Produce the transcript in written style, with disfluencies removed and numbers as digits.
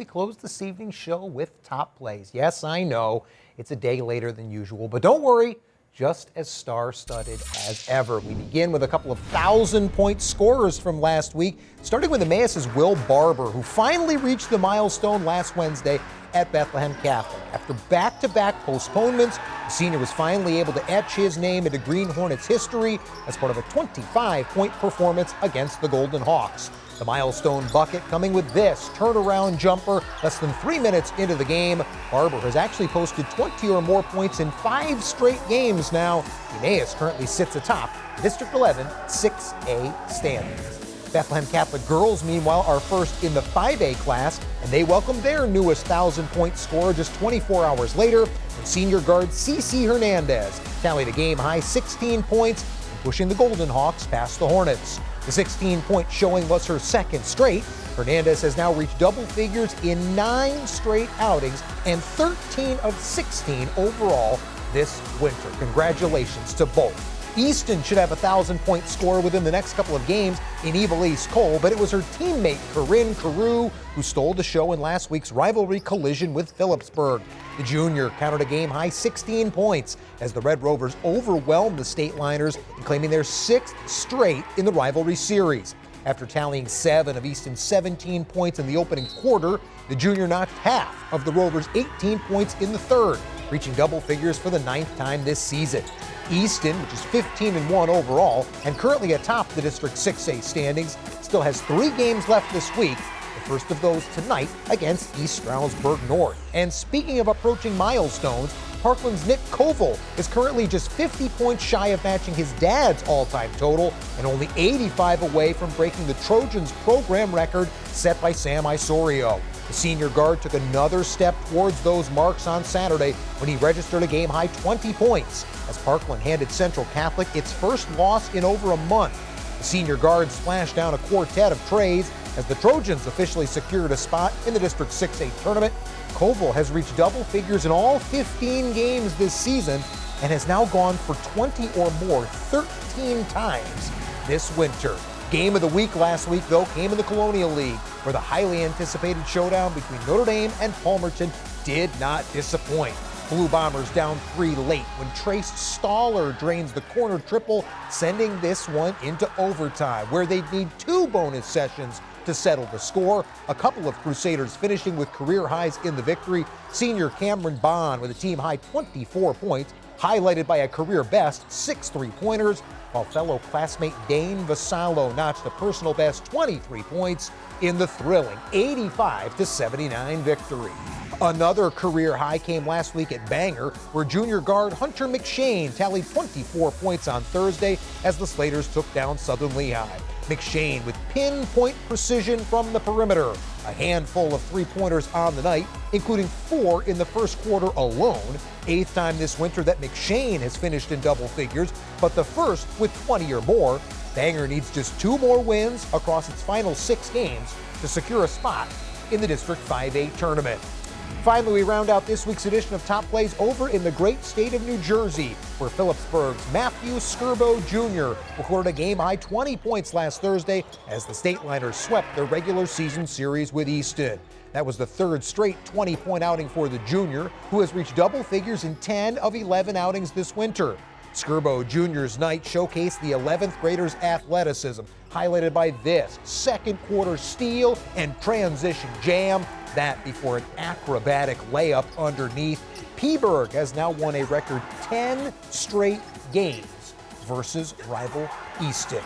we close this evening's show with top plays. Yes, I know it's a day later than usual, but don't worry, just as star-studded as ever. We begin with a couple of 1,000-point scorers from last week, starting with Emmaus's Will Barber, who finally reached the milestone last Wednesday at Bethlehem Catholic. After back-to-back postponements, the senior was finally able to etch his name into Green Hornets history as part of a 25-point performance against the Golden Hawks. The milestone bucket coming with this turnaround jumper less than 3 minutes into the game. Barber has actually posted 20 or more points in 5 straight games now. Emmaus currently sits atop the District 11 6A standings. Bethlehem Catholic girls, meanwhile, are first in the 5A class, and they welcome their newest 1,000-point scorer just 24 hours later when senior guard Cece Hernandez tallied a game-high 16 points, pushing the Golden Hawks past the Hornets. The 16-point showing was her second straight. Hernandez has now reached double figures in 9 straight outings and 13 of 16 overall this winter. Congratulations to both. Easton should have a 1,000-point score within the next couple of games in Evelise Cole, but it was her teammate Corinne Carew who stole the show in last week's rivalry collision with Phillipsburg. The junior counted a game-high 16 points as the Red Rovers overwhelmed the State Liners, claiming their 6th straight in the rivalry series. After tallying 7 of Easton's 17 points in the opening quarter, the junior knocked half of the Rovers' 18 points in the third, reaching double figures for the 9th time this season. Easton, which is 15-1 overall and currently atop the District 6A standings, still has 3 games left this week, the first of those tonight against East Stroudsburg North. And speaking of approaching milestones, Parkland's Nick Koval is currently just 50 points shy of matching his dad's all-time total and only 85 away from breaking the Trojans' program record set by Sam Isorio. The senior guard took another step towards those marks on Saturday when he registered a game-high 20 points as Parkland handed Central Catholic its first loss in over a month. The senior guard splashed down a quartet of trays as the Trojans officially secured a spot in the District 6A tournament. Koval has reached double figures in all 15 games this season and has now gone for 20 or more 13 times this winter. Game of the week last week, though, came in the Colonial League, where the highly anticipated showdown between Notre Dame and Palmerton did not disappoint. Blue Bombers down 3 late when Trace Staller drains the corner triple, sending this one into overtime, where they'd need 2 bonus sessions to settle the score. A couple of Crusaders finishing with career highs in the victory. Senior Cameron Bond with a team-high 24 points, highlighted by a career-best 6 3-pointers, while fellow classmate Dane Vasallo notched a personal best 23 points in the thrilling 85-79 victory. Another career high came last week at Bangor, where junior guard Hunter McShane tallied 24 points on Thursday as the Slaters took down Southern Lehigh. McShane with pinpoint precision from the perimeter, a handful of 3-pointers on the night, including 4 in the first quarter alone. 8th time this winter that McShane has finished in double figures, but the first with 20 or more. Bangor needs just 2 more wins across its final 6 games to secure a spot in the District 5A tournament. Finally, we round out this week's edition of Top Plays over in the great state of New Jersey, where Phillipsburg's Matthew Skirbo Jr. recorded a game-high 20 points last Thursday as the State Liners swept their regular season series with Easton. That was the 3rd straight 20-point outing for the junior, who has reached double figures in 10 of 11 outings this winter. Skirbo Jr.'s night showcased the 11th graders' athleticism, highlighted by this second-quarter steal and transition jam. That before an acrobatic layup underneath. Peaburg has now won a record 10 straight games versus rival Easton.